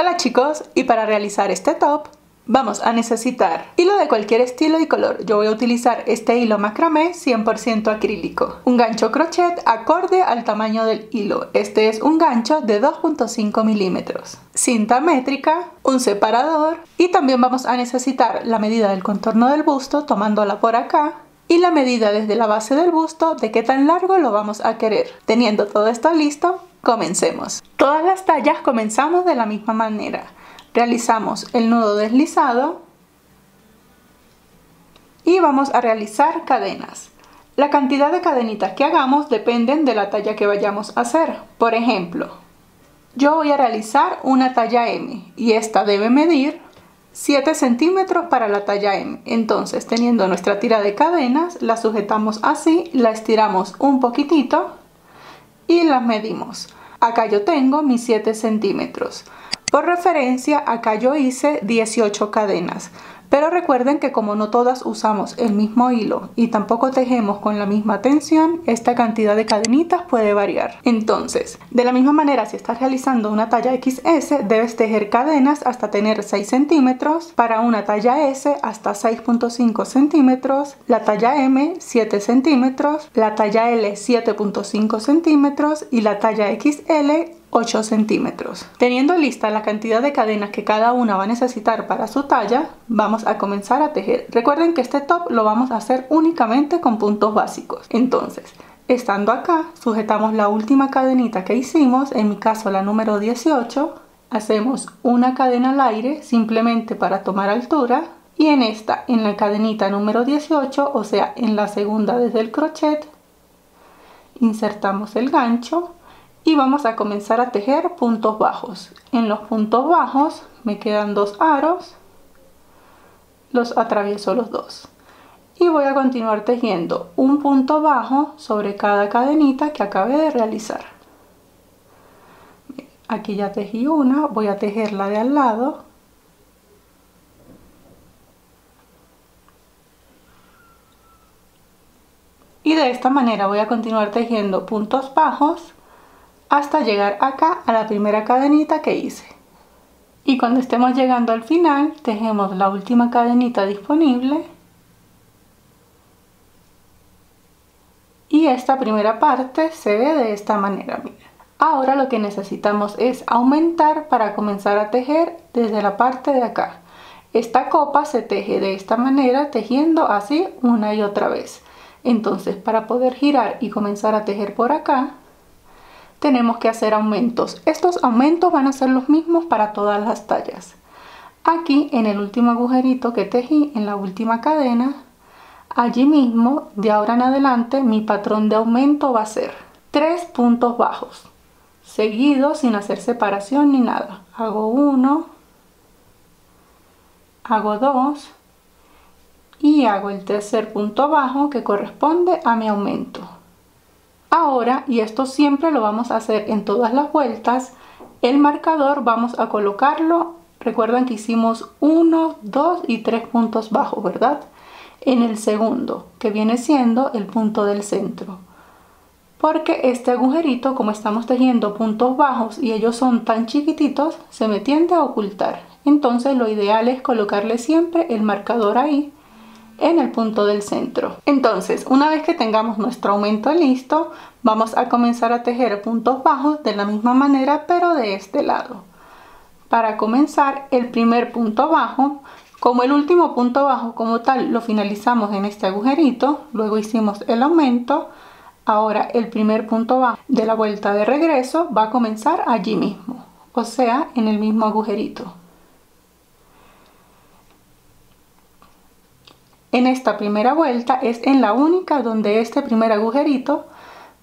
Hola chicos, y para realizar este top vamos a necesitar hilo de cualquier estilo y color. Yo voy a utilizar este hilo macramé 100% acrílico, un gancho crochet acorde al tamaño del hilo. Este es un gancho de 2.5 milímetros, cinta métrica, un separador, y también vamos a necesitar la medida del contorno del busto tomándola por acá y la medida desde la base del busto de qué tan largo lo vamos a querer. Teniendo todo esto listo, comencemos. Todas las tallas comenzamos de la misma manera. Realizamos el nudo deslizado y vamos a realizar cadenas. La cantidad de cadenitas que hagamos dependen de la talla que vayamos a hacer. Por ejemplo, yo voy a realizar una talla M y esta debe medir 7 centímetros para la talla M. Entonces, teniendo nuestra tira de cadenas, la sujetamos así, la estiramos un poquitito y las medimos. Acá yo tengo mis 7 centímetros. Por referencia, acá yo hice 18 cadenas. Pero recuerden que como no todas usamos el mismo hilo y tampoco tejemos con la misma tensión, esta cantidad de cadenitas puede variar. Entonces, de la misma manera, si estás realizando una talla XS, debes tejer cadenas hasta tener 6 centímetros, para una talla S hasta 6.5 centímetros, la talla M 7 centímetros, la talla L 7.5 centímetros y la talla XL 8 centímetros. Teniendo lista la cantidad de cadenas que cada una va a necesitar para su talla, vamos a comenzar a tejer. Recuerden que este top lo vamos a hacer únicamente con puntos básicos. Entonces, estando acá, sujetamos la última cadenita que hicimos, en mi caso la número 18, hacemos una cadena al aire simplemente para tomar altura, y en esta, en la cadenita número 18, o sea, en la segunda desde el crochet, insertamos el gancho y vamos a comenzar a tejer puntos bajos. En los puntos bajos me quedan 2 aros, los atravieso los dos y voy a continuar tejiendo un punto bajo sobre cada cadenita que acabé de realizar. Aquí ya tejí una, voy a tejer la de al lado y de esta manera voy a continuar tejiendo puntos bajos hasta llegar acá a la primera cadenita que hice. Y cuando estemos llegando al final, tejemos la última cadenita disponible y esta primera parte se ve de esta manera. Miren. Ahora lo que necesitamos es aumentar para comenzar a tejer desde la parte de acá. Esta copa se teje de esta manera, tejiendo así una y otra vez. Entonces, para poder girar y comenzar a tejer por acá, tenemos que hacer aumentos. Estos aumentos van a ser los mismos para todas las tallas. Aquí en el último agujerito que tejí en la última cadena, allí mismo de ahora en adelante mi patrón de aumento va a ser 3 puntos bajos seguidos sin hacer separación ni nada. Hago 1, hago 2 y hago el tercer punto bajo que corresponde a mi aumento. Ahora, y esto siempre lo vamos a hacer en todas las vueltas, el marcador vamos a colocarlo, recuerdan que hicimos 1, 2 y 3 puntos bajos, ¿verdad? En el segundo, que viene siendo el punto del centro. Porque este agujerito, como estamos tejiendo puntos bajos y ellos son tan chiquititos, se me tiende a ocultar. Entonces lo ideal es colocarle siempre el marcador ahí, en el punto del centro. Entonces, una vez que tengamos nuestro aumento listo, vamos a comenzar a tejer puntos bajos de la misma manera, pero de este lado. Para comenzar, el primer punto bajo, como el último punto bajo como tal lo finalizamos en este agujerito, luego hicimos el aumento, ahora el primer punto bajo de la vuelta de regreso va a comenzar allí mismo, o sea, en el mismo agujerito. En esta primera vuelta es en la única donde este primer agujerito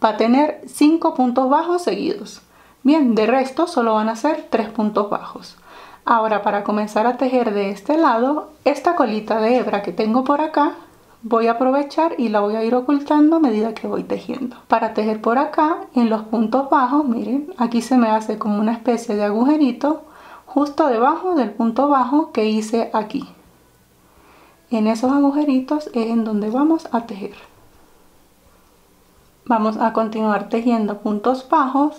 va a tener 5 puntos bajos seguidos. Bien, de resto solo van a ser 3 puntos bajos. Ahora, para comenzar a tejer de este lado, esta colita de hebra que tengo por acá, voy a aprovechar y la voy a ir ocultando a medida que voy tejiendo. Para tejer por acá, en los puntos bajos, miren, aquí se me hace como una especie de agujerito justo debajo del punto bajo que hice aquí. En esos agujeritos es en donde vamos a tejer. Vamos a continuar tejiendo puntos bajos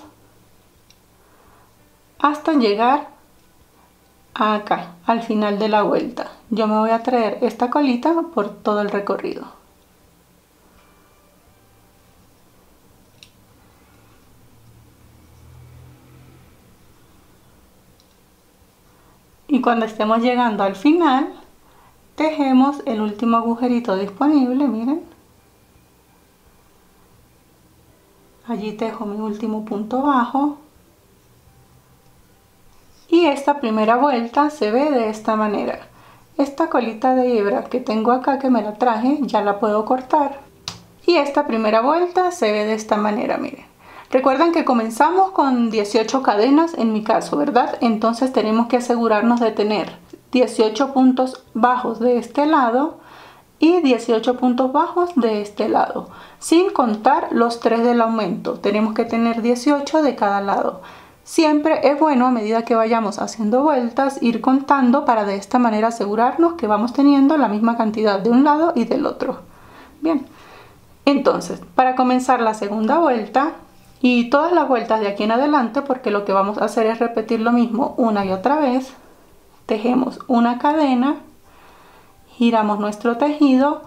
hasta llegar acá, al final de la vuelta. Yo me voy a traer esta colita por todo el recorrido. Y cuando estemos llegando al final, tejemos el último agujerito disponible, miren. Allí tejo mi último punto bajo. Y esta primera vuelta se ve de esta manera. Esta colita de hebra que tengo acá, que me la traje, ya la puedo cortar. Y esta primera vuelta se ve de esta manera, miren. Recuerden que comenzamos con 18 cadenas en mi caso, ¿verdad? Entonces tenemos que asegurarnos de tener 18 puntos bajos de este lado y 18 puntos bajos de este lado, sin contar los 3 del aumento. Tenemos que tener 18 de cada lado. Siempre es bueno, a medida que vayamos haciendo vueltas, ir contando para de esta manera asegurarnos que vamos teniendo la misma cantidad de un lado y del otro. Bien, entonces para comenzar la segunda vuelta y todas las vueltas de aquí en adelante, porque lo que vamos a hacer es repetir lo mismo una y otra vez, tejemos una cadena, giramos nuestro tejido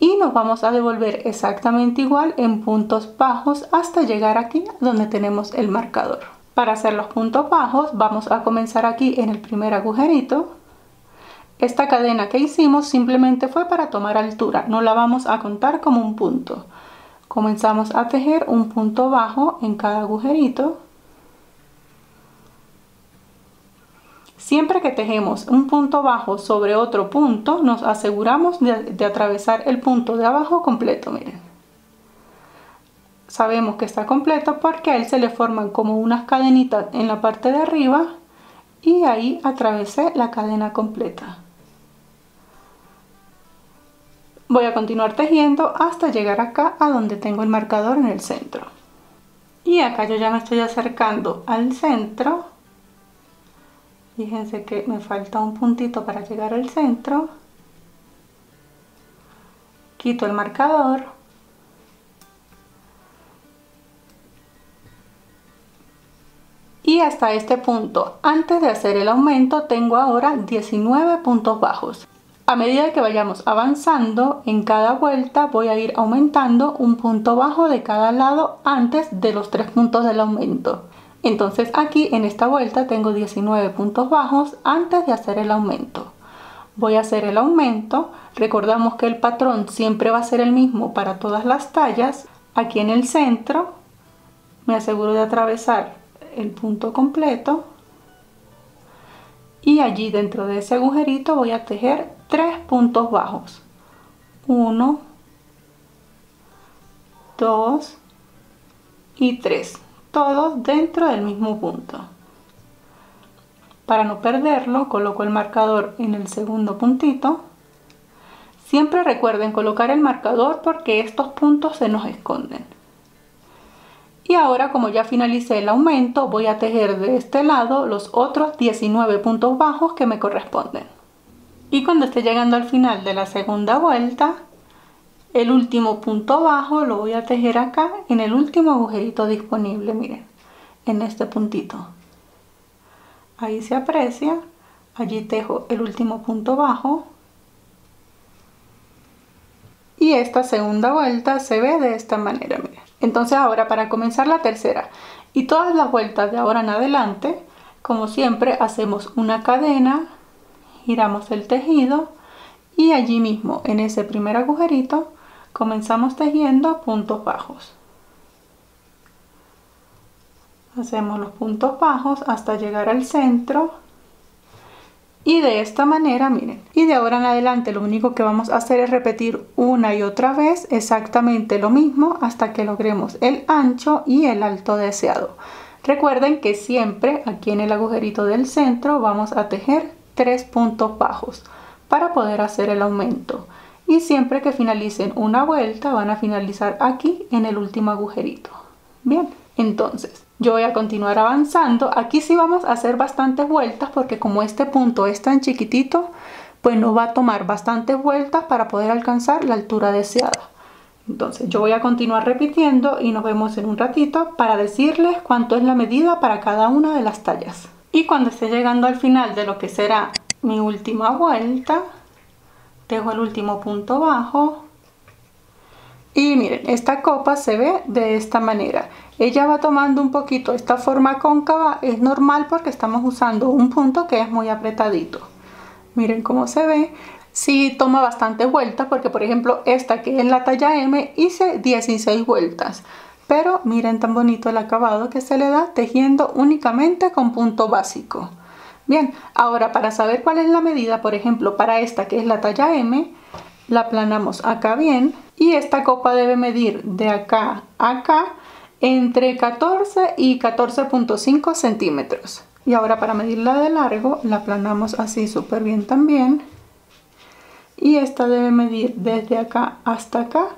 y nos vamos a devolver exactamente igual en puntos bajos hasta llegar aquí donde tenemos el marcador. Para hacer los puntos bajos vamos a comenzar aquí en el primer agujerito. Esta cadena que hicimos simplemente fue para tomar altura, no la vamos a contar como un punto. Comenzamos a tejer un punto bajo en cada agujerito. Siempre que tejemos un punto bajo sobre otro punto, nos aseguramos de atravesar el punto de abajo completo, miren. Sabemos que está completo porque a él se le forman como unas cadenitas en la parte de arriba y ahí atravesé la cadena completa. Voy a continuar tejiendo hasta llegar acá a donde tengo el marcador en el centro. Y acá yo ya me estoy acercando al centro. Fíjense que me falta un puntito para llegar al centro. Quito el marcador. Y hasta este punto, antes de hacer el aumento, tengo ahora 19 puntos bajos. A medida que vayamos avanzando, en cada vuelta voy a ir aumentando un punto bajo de cada lado antes de los 3 puntos del aumento. Entonces aquí en esta vuelta tengo 19 puntos bajos antes de hacer el aumento. Voy a hacer el aumento. Recordamos que el patrón siempre va a ser el mismo para todas las tallas. Aquí en el centro me aseguro de atravesar el punto completo y allí dentro de ese agujerito voy a tejer 3 puntos bajos, 1, 2 y 3, todos dentro del mismo punto. Para no perderlo, coloco el marcador en el segundo puntito. Siempre recuerden colocar el marcador porque estos puntos se nos esconden. Y ahora, como ya finalicé el aumento, voy a tejer de este lado los otros 19 puntos bajos que me corresponden. Y cuando esté llegando al final de la segunda vuelta, el último punto bajo lo voy a tejer acá en el último agujerito disponible, miren, en este puntito. Ahí se aprecia, allí tejo el último punto bajo. Y esta segunda vuelta se ve de esta manera, miren. Entonces ahora para comenzar la tercera y todas las vueltas de ahora en adelante, como siempre hacemos una cadena, giramos el tejido y allí mismo en ese primer agujerito comenzamos tejiendo puntos bajos. Hacemos los puntos bajos hasta llegar al centro y de esta manera, miren, y de ahora en adelante lo único que vamos a hacer es repetir una y otra vez exactamente lo mismo hasta que logremos el ancho y el alto deseado. Recuerden que siempre aquí en el agujerito del centro vamos a tejer 3 puntos bajos para poder hacer el aumento, y siempre que finalicen una vuelta van a finalizar aquí en el último agujerito. Bien, entonces yo voy a continuar avanzando. Aquí sí vamos a hacer bastantes vueltas porque como este punto es tan chiquitito, pues nos va a tomar bastantes vueltas para poder alcanzar la altura deseada. Entonces yo voy a continuar repitiendo y nos vemos en un ratito para decirles cuánto es la medida para cada una de las tallas. Y cuando esté llegando al final de lo que será mi última vuelta, dejo el último punto bajo. Y miren, esta copa se ve de esta manera. Ella va tomando un poquito esta forma cóncava, es normal porque estamos usando un punto que es muy apretadito. Miren cómo se ve. Sí toma bastante vueltas porque, por ejemplo, esta que es la talla M hice 16 vueltas. Pero miren tan bonito el acabado que se le da tejiendo únicamente con punto básico. Bien, ahora para saber cuál es la medida, por ejemplo, para esta que es la talla M, la aplanamos acá bien y esta copa debe medir de acá a acá entre 14 y 14.5 centímetros. Y ahora para medirla de largo la aplanamos así súper bien también. Y esta debe medir desde acá hasta acá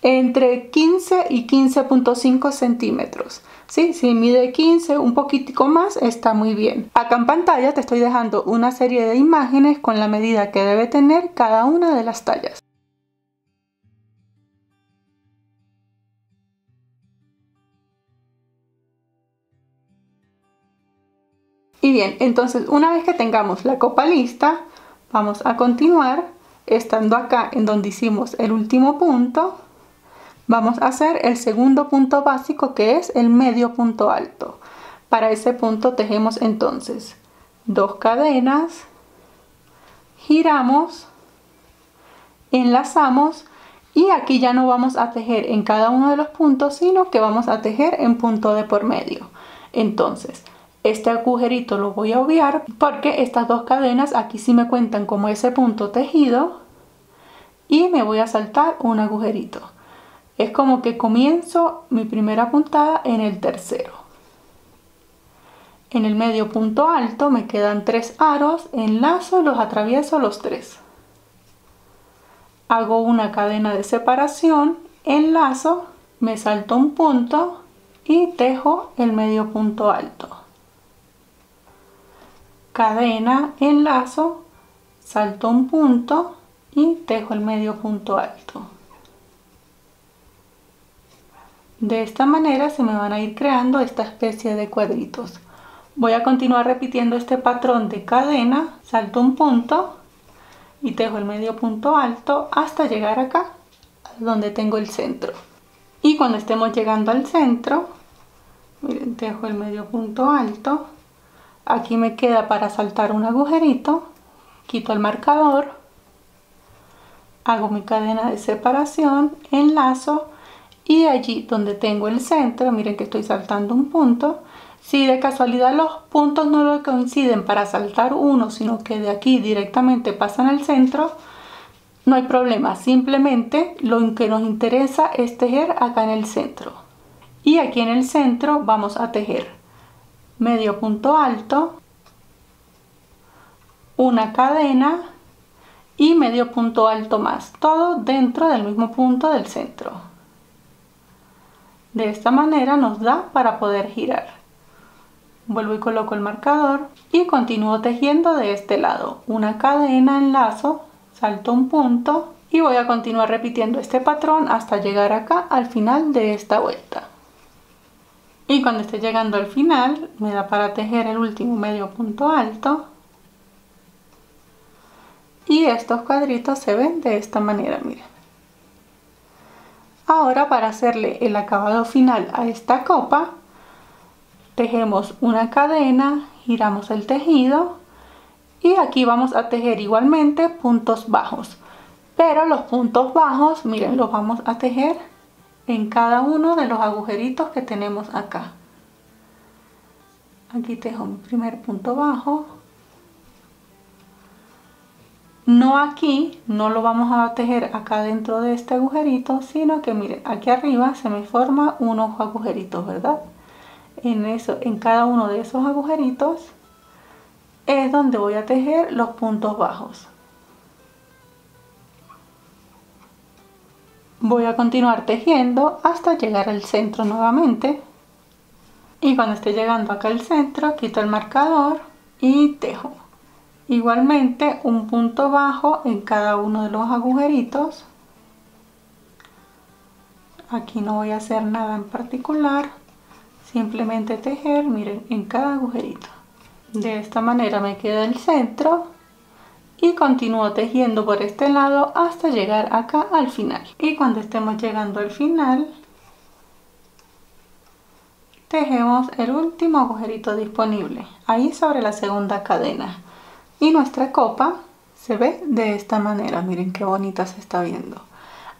entre 15 y 15.5 centímetros. ¿Sí? Si mide 15, un poquitico más, está muy bien. Acá en pantalla te estoy dejando una serie de imágenes con la medida que debe tener cada una de las tallas. Y bien, entonces una vez que tengamos la copa lista, vamos a continuar estando acá en donde hicimos el último punto. Vamos a hacer el segundo punto básico, que es el medio punto alto. Para ese punto tejemos entonces 2 cadenas, giramos, enlazamos y aquí ya no vamos a tejer en cada uno de los puntos, sino que vamos a tejer en punto de por medio. Entonces, este agujerito lo voy a obviar porque estas 2 cadenas aquí sí me cuentan como ese punto tejido y me voy a saltar un agujerito. Es como que comienzo mi primera puntada en el tercero. En el medio punto alto me quedan 3 aros, enlazo y los atravieso los 3. Hago una cadena de separación, enlazo, me salto un punto y tejo el medio punto alto. Cadena, enlazo, salto un punto y tejo el medio punto alto. De esta manera se me van a ir creando esta especie de cuadritos. Voy a continuar repitiendo este patrón de cadena, salto un punto y tejo el medio punto alto hasta llegar acá, donde tengo el centro. Y cuando estemos llegando al centro, miren, tejo el medio punto alto. Aquí me queda para saltar un agujerito, quito el marcador, hago mi cadena de separación, enlazo y allí donde tengo el centro, miren que estoy saltando un punto. Si de casualidad los puntos no lo coinciden para saltar uno, sino que de aquí directamente pasan al centro, no hay problema, simplemente lo que nos interesa es tejer acá en el centro. Y aquí en el centro vamos a tejer medio punto alto, una cadena y medio punto alto más, todo dentro del mismo punto del centro. De esta manera nos da para poder girar. Vuelvo y coloco el marcador y continúo tejiendo de este lado. Una cadena, enlazo, salto un punto y voy a continuar repitiendo este patrón hasta llegar acá al final de esta vuelta. Y cuando esté llegando al final me da para tejer el último medio punto alto. Y estos cuadritos se ven de esta manera, miren. Ahora para hacerle el acabado final a esta copa, tejemos una cadena, giramos el tejido y aquí vamos a tejer igualmente puntos bajos, pero los puntos bajos, miren, los vamos a tejer en cada uno de los agujeritos que tenemos acá. Aquí tejo mi primer punto bajo, no aquí, no lo vamos a tejer acá dentro de este agujerito, sino que miren, aquí arriba se me forma unos agujeritos, ¿verdad? En cada uno de esos agujeritos es donde voy a tejer los puntos bajos. Voy a continuar tejiendo hasta llegar al centro nuevamente. Y cuando esté llegando acá al centro, quito el marcador y tejo. Igualmente un punto bajo en cada uno de los agujeritos. Aquí no voy a hacer nada en particular. Simplemente tejer, miren, en cada agujerito. De esta manera me queda el centro y continúo tejiendo por este lado hasta llegar acá al final. Y cuando estemos llegando al final, tejemos el último agujerito disponible, ahí sobre la segunda cadena. Y nuestra copa se ve de esta manera, miren qué bonita se está viendo.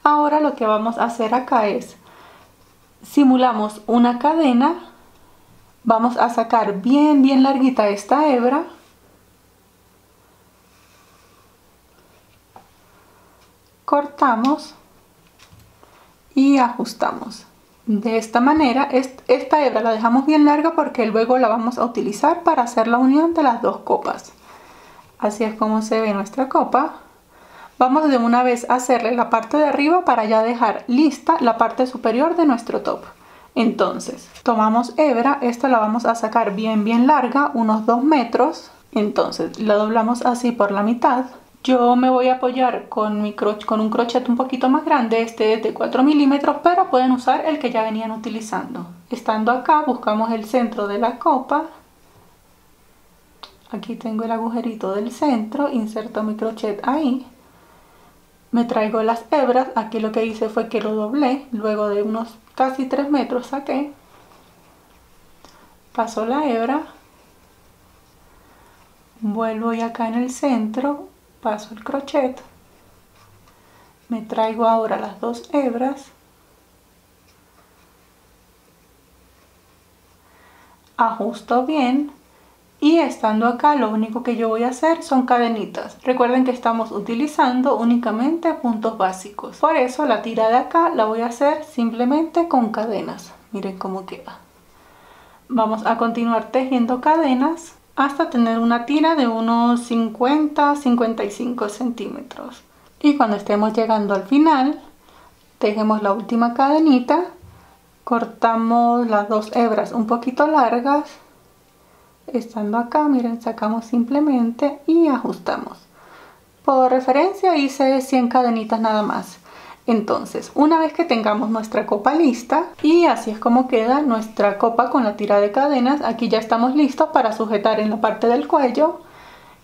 Ahora lo que vamos a hacer acá es, simulamos una cadena, vamos a sacar bien larguita esta hebra. Cortamos y ajustamos. De esta manera, esta hebra la dejamos bien larga porque luego la vamos a utilizar para hacer la unión de las dos copas. Así es como se ve nuestra copa. Vamos de una vez a hacerle la parte de arriba para ya dejar lista la parte superior de nuestro top. Entonces, tomamos hebra, esta la vamos a sacar bien larga, unos 2 metros. Entonces, la doblamos así por la mitad. Yo me voy a apoyar con un crochet un poquito más grande, este es de 4 milímetros, pero pueden usar el que ya venían utilizando. Estando acá, buscamos el centro de la copa. Aquí tengo el agujerito del centro, inserto mi crochet ahí. Me traigo las hebras, aquí lo que hice fue que lo doblé, luego de unos casi 3 metros saqué. Paso la hebra, vuelvo y acá en el centro, paso el crochet, me traigo ahora las 2 hebras, ajusto bien y estando acá lo único que yo voy a hacer son cadenitas. Recuerden que estamos utilizando únicamente puntos básicos, por eso la tira de acá la voy a hacer simplemente con cadenas. Miren cómo queda. Vamos a continuar tejiendo cadenas hasta tener una tira de unos 50-55 centímetros. Y cuando estemos llegando al final, tejemos la última cadenita, cortamos las 2 hebras un poquito largas, estando acá, miren, sacamos simplemente y ajustamos. Por referencia hice 100 cadenitas nada más. Entonces, una vez que tengamos nuestra copa lista, y así es como queda nuestra copa con la tira de cadenas, aquí ya estamos listos para sujetar en la parte del cuello.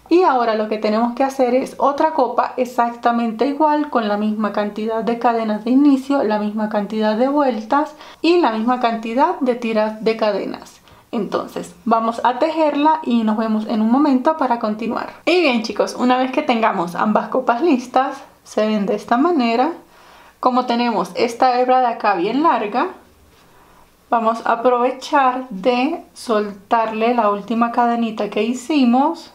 Y ahora lo que tenemos que hacer es otra copa exactamente igual, con la misma cantidad de cadenas de inicio, la misma cantidad de vueltas y la misma cantidad de tiras de cadenas. Entonces vamos a tejerla y nos vemos en un momento para continuar. Y bien chicos, una vez que tengamos ambas copas listas, se ven de esta manera. Como tenemos esta hebra de acá bien larga, vamos a aprovechar de soltarle la última cadenita que hicimos.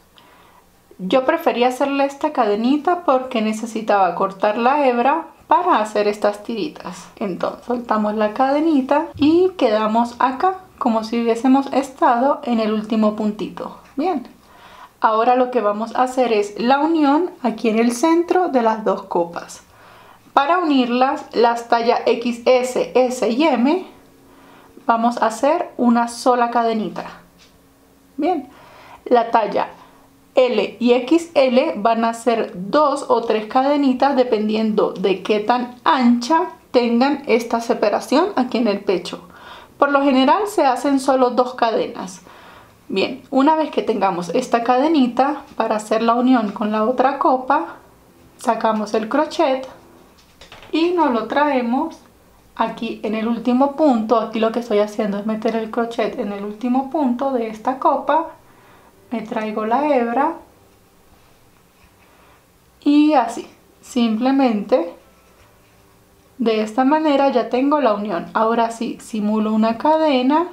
Yo prefería hacerle esta cadenita porque necesitaba cortar la hebra para hacer estas tiritas. Entonces soltamos la cadenita y quedamos acá como si hubiésemos estado en el último puntito. Bien, ahora lo que vamos a hacer es la unión aquí en el centro de las dos copas. Para unirlas, las tallas XS, S y M, vamos a hacer una sola cadenita. Bien, la talla L y XL van a ser 2 o 3 cadenitas dependiendo de qué tan ancha tengan esta separación aquí en el pecho. Por lo general se hacen solo 2 cadenas. Bien, una vez que tengamos esta cadenita para hacer la unión con la otra copa, sacamos el crochet y nos lo traemos aquí en el último punto. Aquí lo que estoy haciendo es meter el crochet en el último punto de esta copa. Me traigo la hebra y así, simplemente de esta manera ya tengo la unión. Ahora sí, simulo una cadena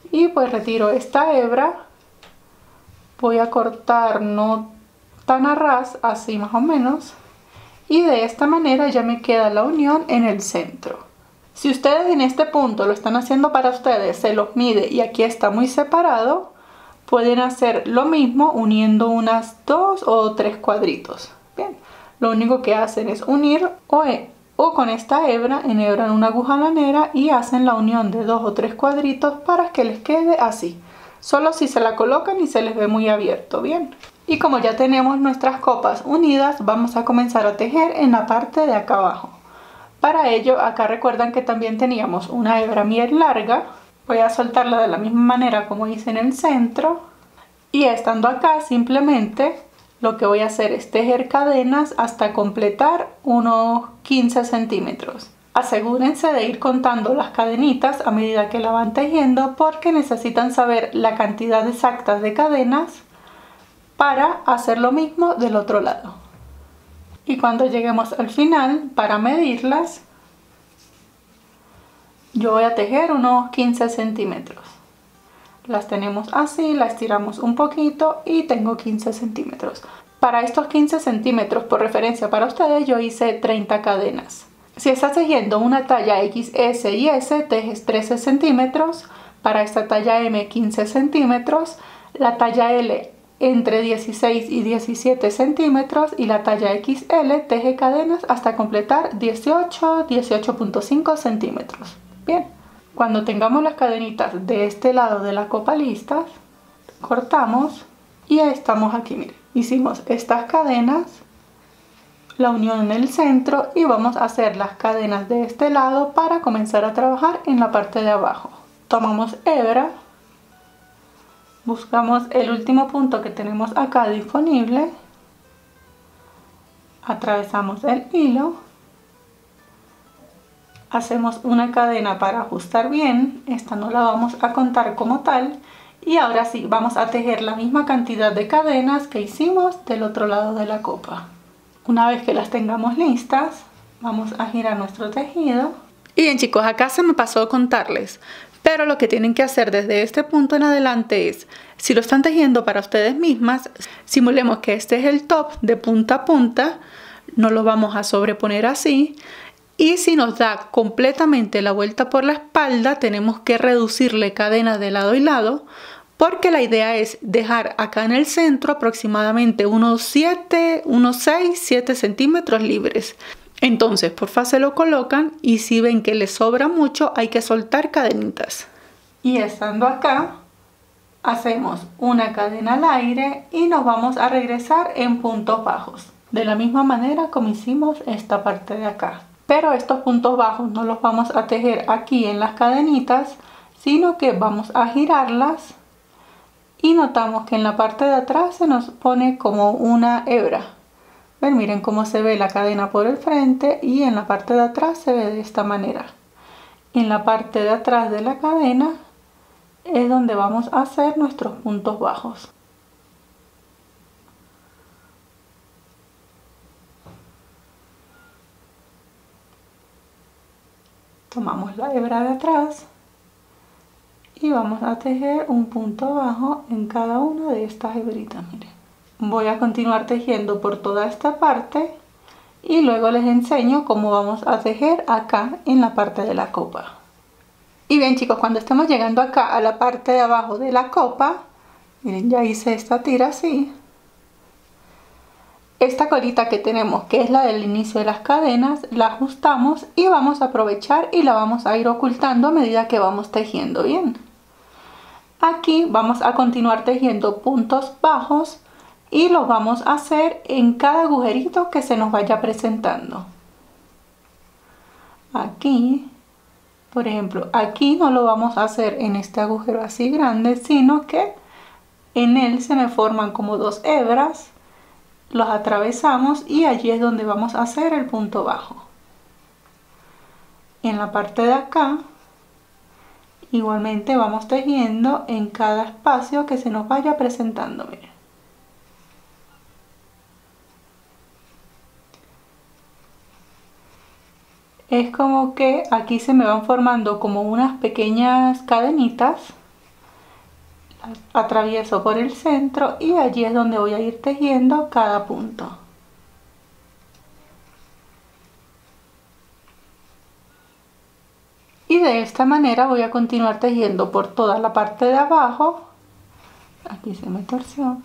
y pues retiro esta hebra. Voy a cortar no tan a ras, así más o menos. Y de esta manera ya me queda la unión en el centro. Si ustedes en este punto lo están haciendo para ustedes, se los mide y aquí está muy separado, pueden hacer lo mismo uniendo unas 2 o 3 cuadritos. Bien, lo único que hacen es unir o con esta hebra, enhebran una aguja lanera y hacen la unión de 2 o 3 cuadritos para que les quede así. Solo si se la colocan y se les ve muy abierto, bien. Y como ya tenemos nuestras copas unidas, vamos a comenzar a tejer en la parte de acá abajo. Para ello, acá recuerdan que también teníamos una hebra bien larga. Voy a soltarla de la misma manera como hice en el centro. Y estando acá, simplemente lo que voy a hacer es tejer cadenas hasta completar unos 15 centímetros. Asegúrense de ir contando las cadenitas a medida que la van tejiendo, porque necesitan saber la cantidad exacta de cadenas para hacer lo mismo del otro lado. Y cuando lleguemos al final, para medirlas, yo voy a tejer unos 15 centímetros. Las tenemos así, las tiramos un poquito y tengo 15 centímetros. Para estos 15 centímetros, por referencia para ustedes, yo hice 30 cadenas. Si estás tejiendo una talla XS y S, tejes 13 centímetros. Para esta talla M, 15 centímetros. La talla L, entre 16 y 17 centímetros. Y la talla XL, teje cadenas hasta completar 18, 18.5 centímetros. Bien, cuando tengamos las cadenitas de este lado de la copa listas, cortamos y ya estamos aquí. Miren, hicimos estas cadenas, la unión en el centro, y vamos a hacer las cadenas de este lado para comenzar a trabajar en la parte de abajo. Tomamos hebra, buscamos el último punto que tenemos acá disponible, atravesamos el hilo, hacemos una cadena para ajustar bien. Esta no la vamos a contar como tal. Y ahora sí, vamos a tejer la misma cantidad de cadenas que hicimos del otro lado de la copa. Una vez que las tengamos listas, vamos a girar nuestro tejido. Y bien chicos, acá se me pasó a contarles, pero lo que tienen que hacer desde este punto en adelante es, si lo están tejiendo para ustedes mismas, simulemos que este es el top de punta a punta, no lo vamos a sobreponer así. Y si nos da completamente la vuelta por la espalda, tenemos que reducirle cadenas de lado y lado, porque la idea es dejar acá en el centro aproximadamente unos 6, 7 centímetros libres. Entonces, porfa, se lo colocan, y si ven que les sobra mucho, hay que soltar cadenitas. Y estando acá, hacemos una cadena al aire y nos vamos a regresar en puntos bajos, de la misma manera como hicimos esta parte de acá. Pero estos puntos bajos no los vamos a tejer aquí en las cadenitas, sino que vamos a girarlas, y notamos que en la parte de atrás se nos pone como una hebra. ¿Ven? Miren cómo se ve la cadena por el frente, y en la parte de atrás se ve de esta manera. En la parte de atrás de la cadena es donde vamos a hacer nuestros puntos bajos. Tomamos la hebra de atrás y vamos a tejer un punto bajo en cada una de estas hebritas. Miren, voy a continuar tejiendo por toda esta parte y luego les enseño cómo vamos a tejer acá en la parte de la copa. Y bien chicos, cuando estemos llegando acá a la parte de abajo de la copa, miren, ya hice esta tira así. Esta colita que tenemos, que es la del inicio de las cadenas, la ajustamos y vamos a aprovechar y la vamos a ir ocultando a medida que vamos tejiendo bien. Aquí vamos a continuar tejiendo puntos bajos y los vamos a hacer en cada agujerito que se nos vaya presentando. Aquí, por ejemplo, aquí no lo vamos a hacer en este agujero así grande, sino que en él se me forman como dos hebras. Los atravesamos y allí es donde vamos a hacer el punto bajo. En la parte de acá igualmente vamos tejiendo en cada espacio que se nos vaya presentando. Miren. Es como que aquí se me van formando como unas pequeñas cadenitas. Atravieso por el centro y allí es donde voy a ir tejiendo cada punto. Y de esta manera voy a continuar tejiendo por toda la parte de abajo. Aquí se me torció.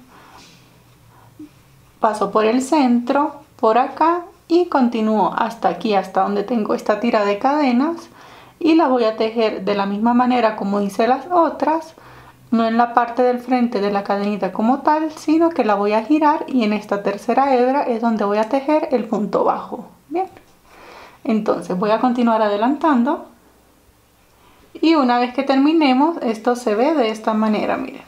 Paso por el centro, por acá, y continúo hasta aquí, hasta donde tengo esta tira de cadenas, y la voy a tejer de la misma manera como hice las otras. No en la parte del frente de la cadenita como tal, sino que la voy a girar, y en esta tercera hebra es donde voy a tejer el punto bajo. Bien, entonces voy a continuar adelantando, y una vez que terminemos, esto se ve de esta manera, miren.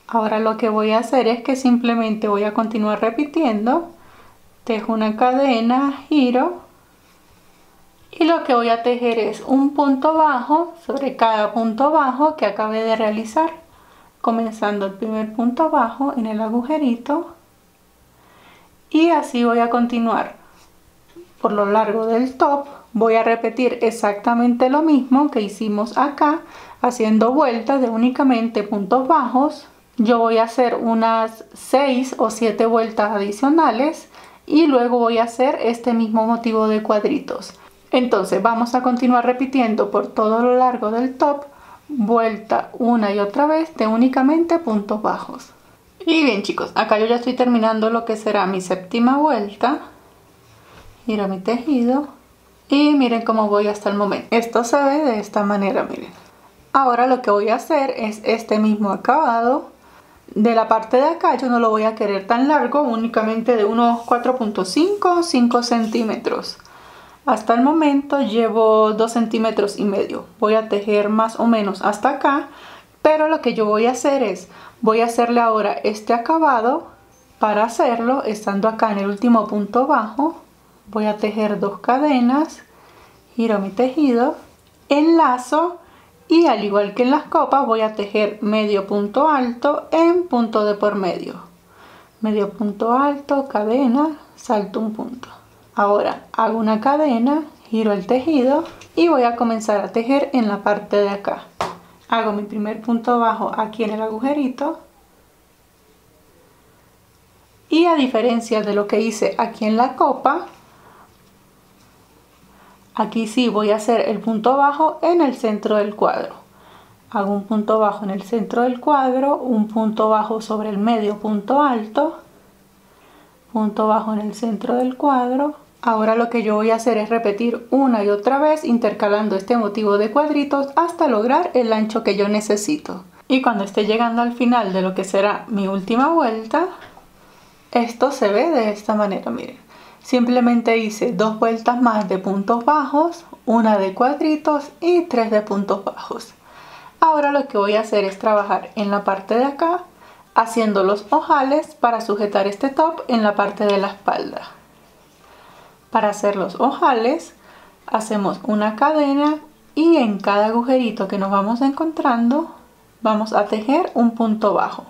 Ahora lo que voy a hacer es que simplemente voy a continuar repitiendo. Tejo una cadena, giro y lo que voy a tejer es un punto bajo sobre cada punto bajo que acabé de realizar, comenzando el primer punto bajo en el agujerito y así voy a continuar por lo largo del top. Voy a repetir exactamente lo mismo que hicimos acá, haciendo vueltas de únicamente puntos bajos. Yo voy a hacer unas 6 o 7 vueltas adicionales y luego voy a hacer este mismo motivo de cuadritos. Entonces vamos a continuar repitiendo por todo lo largo del top, vuelta una y otra vez de únicamente puntos bajos. Y bien chicos, acá yo ya estoy terminando lo que será mi séptima vuelta. Giro mi tejido y miren cómo voy hasta el momento. Esto se ve de esta manera, miren. Ahora lo que voy a hacer es este mismo acabado. De la parte de acá yo no lo voy a querer tan largo, únicamente de unos 4.5 5 centímetros. Hasta el momento llevo 2 centímetros y medio. Voy a tejer más o menos hasta acá, pero lo que yo voy a hacer es, voy a hacerle ahora este acabado. Para hacerlo, estando acá en el último punto bajo, voy a tejer 2 cadenas, giro mi tejido, enlazo y al igual que en las copas voy a tejer medio punto alto en punto de por medio. Medio punto alto, cadena, salto un punto. Ahora hago una cadena, giro el tejido y voy a comenzar a tejer en la parte de acá. Hago mi primer punto bajo aquí en el agujerito. Y a diferencia de lo que hice aquí en la copa, aquí sí voy a hacer el punto bajo en el centro del cuadro. Hago un punto bajo en el centro del cuadro, un punto bajo sobre el medio punto alto, punto bajo en el centro del cuadro. Ahora lo que yo voy a hacer es repetir una y otra vez intercalando este motivo de cuadritos hasta lograr el ancho que yo necesito. Y cuando esté llegando al final de lo que será mi última vuelta, esto se ve de esta manera, miren. Simplemente hice 2 vueltas más de puntos bajos, una de cuadritos y 3 de puntos bajos. Ahora lo que voy a hacer es trabajar en la parte de acá, haciendo los ojales para sujetar este top en la parte de la espalda. Para hacer los ojales, hacemos una cadena y en cada agujerito que nos vamos encontrando, vamos a tejer un punto bajo.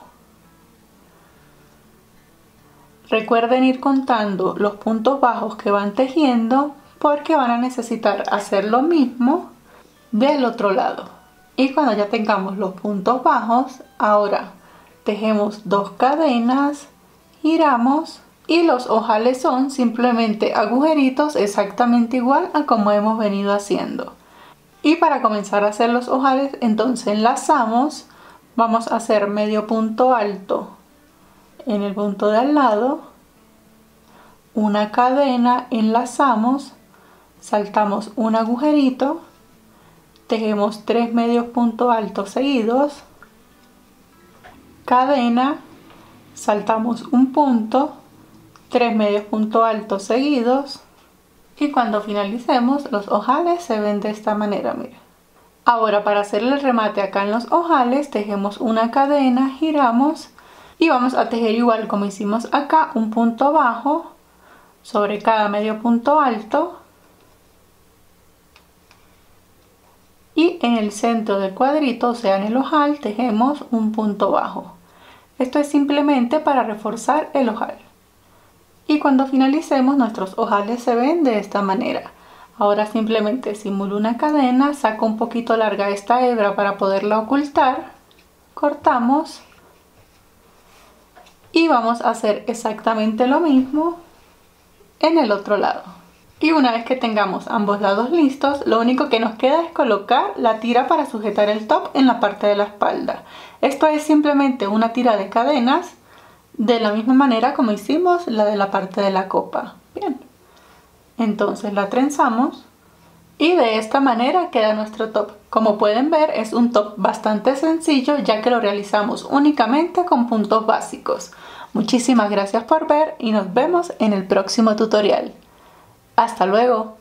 Recuerden ir contando los puntos bajos que van tejiendo porque van a necesitar hacer lo mismo del otro lado. Y cuando ya tengamos los puntos bajos, ahora tejemos 2 cadenas, giramos y los ojales son simplemente agujeritos exactamente igual a como hemos venido haciendo. Y para comenzar a hacer los ojales, entonces enlazamos, vamos a hacer medio punto alto en el punto de al lado, una cadena, enlazamos, saltamos un agujerito, tejemos 3 medios puntos altos seguidos, cadena, saltamos un punto, 3 medios puntos altos seguidos y cuando finalicemos los ojales se ven de esta manera, miren. Ahora para hacerle el remate acá en los ojales tejemos una cadena, giramos y vamos a tejer igual como hicimos acá, un punto bajo sobre cada medio punto alto y en el centro del cuadrito, o sea en el ojal, tejemos un punto bajo. Esto es simplemente para reforzar el ojal. Y cuando finalicemos nuestros ojales se ven de esta manera. Ahora simplemente simulo una cadena, saco un poquito larga esta hebra para poderla ocultar, cortamos y vamos a hacer exactamente lo mismo en el otro lado. Y una vez que tengamos ambos lados listos, lo único que nos queda es colocar la tira para sujetar el top en la parte de la espalda. Esto es simplemente una tira de cadenas de la misma manera como hicimos la de la parte de la copa. Bien, entonces la trenzamos y de esta manera queda nuestro top. Como pueden ver, es un top bastante sencillo ya que lo realizamos únicamente con puntos básicos. Muchísimas gracias por ver y nos vemos en el próximo tutorial. ¡Hasta luego!